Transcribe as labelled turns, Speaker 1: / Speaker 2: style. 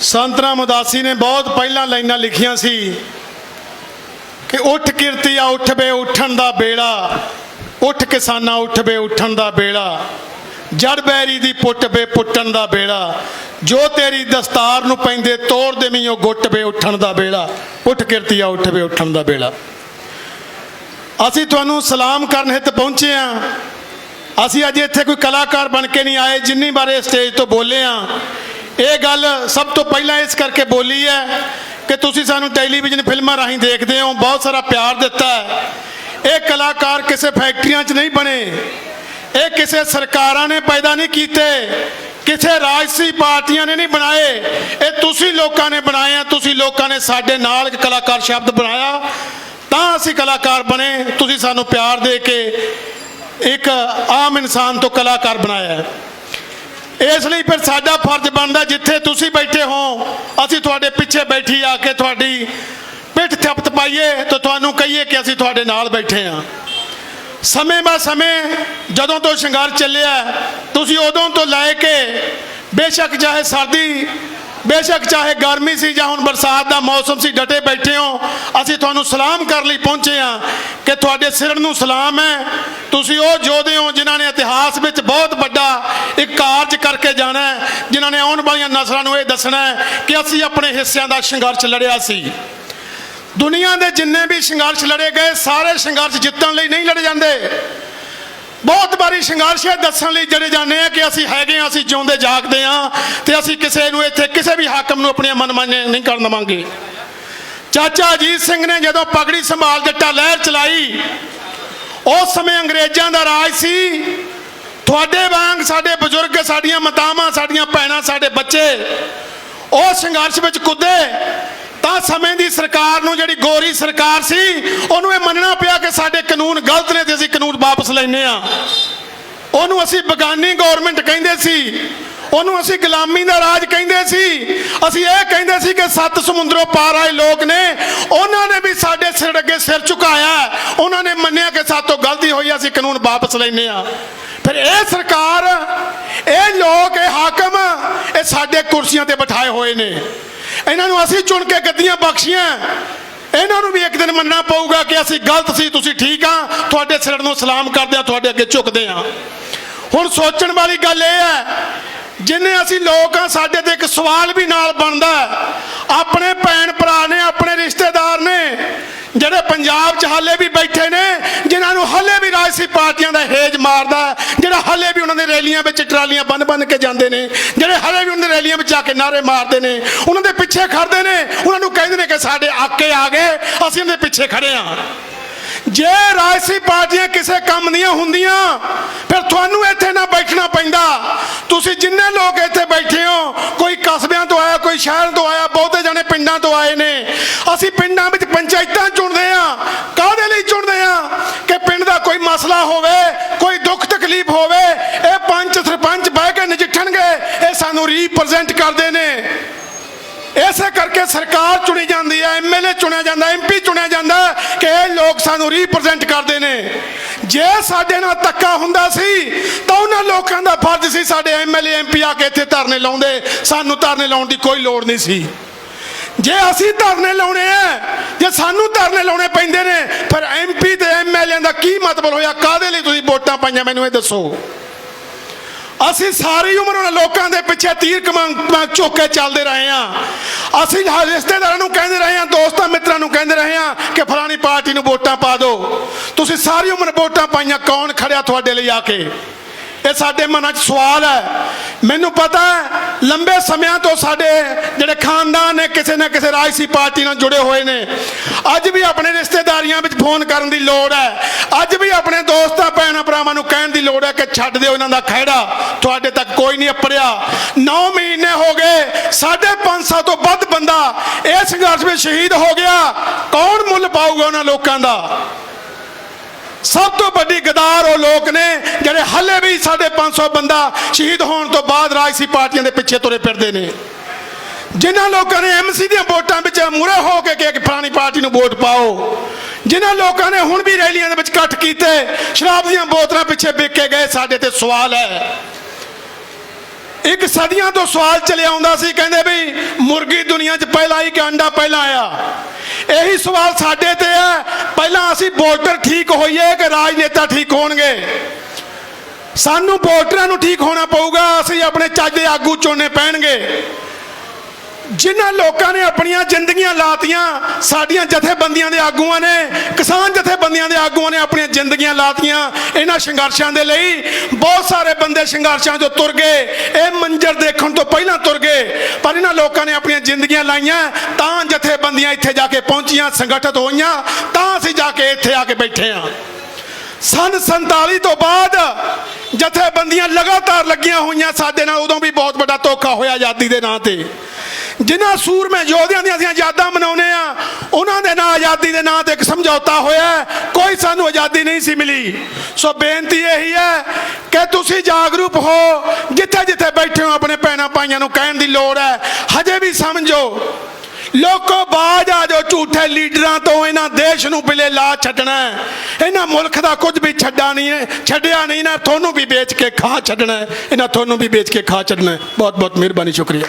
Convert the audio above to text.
Speaker 1: संत राम उदासी ने बहुत पहला लाइनां लिखियां सी कि उठ किरतिया उठ बे उठन दा बेड़ा, उठ किसाना उठ बे उठन दा बेड़ा, जड़ बैरी दी पुट बे पुट्टन दा बेड़ा, जो तेरी दस्तार नूं पैंदे तोड़ देवीं गुट बे उठन दा बेड़ा, उठ किरतिया उठ बे उठन दा बेड़ा। असीं तुहानूं सलाम करन हित पहुंचे हाँ। असीं अज इत्थे कोई कलाकार बन के नहीं आए। जिन्नी बारे स्टेज तो बोले हाँ, ये गल सब तो पहला इस करके बोली है कि तुसीं सानूं टैलीविजन फिल्मां राहीं देखदे हो, बहुत सारा प्यार दिता है। ये कलाकार किसी फैक्ट्रियां च नहीं बने, ये किसी सरकारां ने पैदा नहीं कीते, किसी राजसी पार्टियां ने नहीं बनाए, ये तुसीं लोकां ने बनाए हैं। तुसीं लोकां ने साडे नाल कलाकार शब्द बनाया तां असीं कलाकार बने। तुसीं सानूं प्यार दे के एक आम इंसान तो कलाकार बनाया है। इसलिए फिर साडा फर्ज बनता, जिथे तुसीं बैठे हो असीं तुहाडे पिछे बैठी आके तुहाडी पिठ थपत पाइए तो तुहानूं कहिए कि असीं तुहाडे नाल बैठे हाँ। समय ब समय जदों तो संघर्ष चलिया, तुसीं उदों तो लैके बेशक चाहे सर्दी बेशक चाहे गर्मी सी जां हुण बरसात का मौसम सी, डटे बैठे हो। असीं तुहानूं सलाम कर लई पहुंचे हाँ कि तुहाडे सिर नूं सलाम है। तुसीं वो योधे हो जिन्हां ने इतिहास विच बहुत बड़ा एक कारज करके जाना है, जिन्हां ने आउण वालियां नस्लां नूं ये दसना है कि असीं अपने हिस्सिਆਂ ਦਾ संघर्ष लड़िया सी। दुनिया के जिन्ने भी संघर्ष लड़े गए सारे संघर्ष जितण लई नहीं लड़े जाते। बहुत बारी संघर्ष ये दस्सण लई जड़े जाने हैं कि असीं हैगे हाँ, असीं जिउंदे जागदे हाँ ते असीं किसी नूं इत्थे किसी भी हाकम नूं अपनी मनमानी नहीं करन देवांगे। चाचा अजीत सिंह ने जदों पगड़ी संभाल जट्टा लहर चलाई, उस समय अंग्रेज़ां दा राज सी। तुहाडे वांग साडे बजुर्ग, साडियां मातावां, साडियां भैणां, साडे बच्चे उस संघर्ष विच कुदे तां समय दी सरकार नूं जिहड़ी गोरी सरकार सी उहनूं इह मनना पिया कि साडे कानून गलत ने ते असीं कानून वापस लैने आ। उहनूं असीं बगानी गौरमेंट कहिंदे सी, उहनूं असीं गुलामी दा राज कहिंदे सी। असीं इह कहिंदे सी कि सत्त समुंदरों पार आए लोग ने, उन्हां ने भी साडे सिर अगे सिर झुकाया, उन्हां ने मन्निया कि सातों गलती होई, असीं कानून वापस लैने आ। फिर यह सरकार, ये लोग, ये हाकम, ये साडे कुर्सियां ते बिठाए हुए ने। इन्हां नूं असीं चुन के गद्दियां बख्शियां, इन्हां नूं भी एक दिन मनना पऊगा कि असीं गलत सी, तुसीं ठीक आ। तुहाडे सिर नूं सलाम करदे आ, तुहाडे अगे झुकदे आ। हुण सोचण वाली गल यह है, जिन्ने असीं लोग आ साडे ते एक सवाल भी नाल बनदा है। अपने भैण भरा ने, अपने रिश्तेदार ने ਜਿਹੜੇ पंजाब च हाले भी बैठे ने, जिन्होंने हाले भी राजसी पार्टियां का हेज मारदा, ਜਿਹੜੇ हाले भी उन्होंने रैलियां में ट्रालियां बन बन के जाते हैं, ਜਿਹੜੇ हाले भी उन्होंने रैलियां में जाके नारे मारते हैं, उन्होंने पिछे खड़ते हैं, उन्होंने कहते हैं कि साडे आके आ गए, असीं उन्हें पिछे खड़े हाँ। जे राजसी पार्टियां किसी काम दियां हुंदियां फिर तुहानूं इत्थे ना बैठना पैंदा। तुसीं जिन्ने लोग इत्थे बैठे हो, कोई कस्बियां तो आया, कोई शहर तो आया, बहुते जने पिंडां तो आए ने। असीं पिंडां विच पंचायतां चुणदे आ, काहदे लई चुणदे आ कि पिंड दा कोई मसला होवे, कोई दुख तकलीफ होवे, ये पंच सरपंच बह के नजिठणगे, ये सानूं रीप्रजेंट करदे ने। इसे करके सरकार चुनी जाती है, MLA चुनिया जाता, MP चुनिया जाता कि ये लोग सानू रीप्रजेंट करते हैं। जे साडे नाल धक्का हुंदा सी तो उन्हां लोकां दा फर्ज सी साडे MLA MP आके इत्थे धरने लाउंदे, सानू धरने लाउण दी कोई लोड़ नहीं सी। जे असीं धरने लाउणे आ, जे सानू धरने लाउणे पैंदे ने, फिर MP ते MLA दा की मतलब होया? काहदे लई तुसीं वोटां पाईआं मैनूं इह दसो। असीं सारी उम्र उन्हां लोकां दे पिछे तीर कमान चुक के चलते रहे हैं। असीं रिश्तेदारां नूं कहंदे रहे हैं, दोस्तां मित्रां नूं कहंदे रहे हैं कि फलानी पार्टी नूं वोटां पा दो। तुसीं सारी उम्र वोटां पाईआं, कौन खड़िया तुहाडे लई आके? ये साडे मनां च सवाल है। मैनूं पता है लंबे समय तो साडे जिहड़े खानदान ने किसी ना किसी राजसी पार्टी नाल जुड़े हुए ने। अज भी अपने रिश्तेदारियां विच फोन करन दी लोड़ है, अज भी अपने दोस्तां भैणां भरावां नूं कहण दी लोड़ है कि छड्ड दिओ इन्हां दा खैड़ा, तुहाडे तक कोई नहीं अपड़िया। 9 महीने हो गए, 550 तो वध बंदा इस संघर्ष में शहीद हो गया। कौन मुੱਲ पाऊगा उन्हां लोकां दा? सब तो बड़ी गदार वो लोग ने जिहड़े हले भी 550 बंदा शहीद होने तो बाद राजसी पार्टियां के पिछे तुरे फिरदे ने। जिन्होंने लोगों ने MC दी वोटां विच मूहरे हो के कि फलानी पार्टी नूं वोट पाओ, जिन्होंने लोगों ने हुण भी रैलियां दे विच इकट्ठ कीते, शराब दीयां बोतलां पिछे विके गए। साडे ते सवाल है, एक सदियां तो सवाल चलिया आउंदा सी, कहंदे भी आई कि अंडा पहला आया? यही सवाल साडे ते है। पहला असी वोटर ठीक होइए कि राजनेता ठीक होणगे? सानू वोटरां नूं ठीक होना पऊगा। असी अपने ਚੱਜ ਦੇ आगू चुनने पैणगे। जिन्हां लोगों ने अपनियां जिंदगियां लातियां, साडियां जथेबंदियां दे आगूआं ने, किसान जथेबंदियां दे आगूआं ने अपनियां जिंदगियां लातियां इन्हां संघर्षां दे लई। बहुत सारे बंदे संघर्षां चों तुर गए, ये मंजर देखण तो पहलां तुर गए, पर इन्हां लोगों ने अपनियां जिंदगियां लाइयां तां जथेबंदियां इत्थे जाके पहुंचियां, संगठित होईयां, तां असीं जाके इत्थे आके बैठे हां। सन 47 तो बाद जथेबंदियां लगातार लगियां हुई। साडे नाल उदों भी बहुत बड़ा धोखा होया आज़ादी के नां ते। जिन्हां सूरमे योधियां दी असीं आज़ादां मनाउने आ, उन्हां दे नाल आज़ादी के नां ते एक समझौता होया। कोई सानू आज़ादी नहीं सी मिली। सो बेनती यही है कि तुसीं जागरूक हो, जिथे जिथे बैठे हो अपने भैणां भाइयां नूं कहण दी लोड़ है। हजे भी समझो, लोगों बाज आ जाओ झूठे लीडरां तो। इन्हां देश नूं बिले ला छड्डना है। इन्हां मुल्क दा कुछ भी छड्डा नहीं है, छड्डिया नहीं ना। तुहानूं भी बेच के खा छड्डना है, इन्हां तुहानूं भी बेच के खा छड्डना है। बहुत बहुत मेहरबानी, शुक्रिया।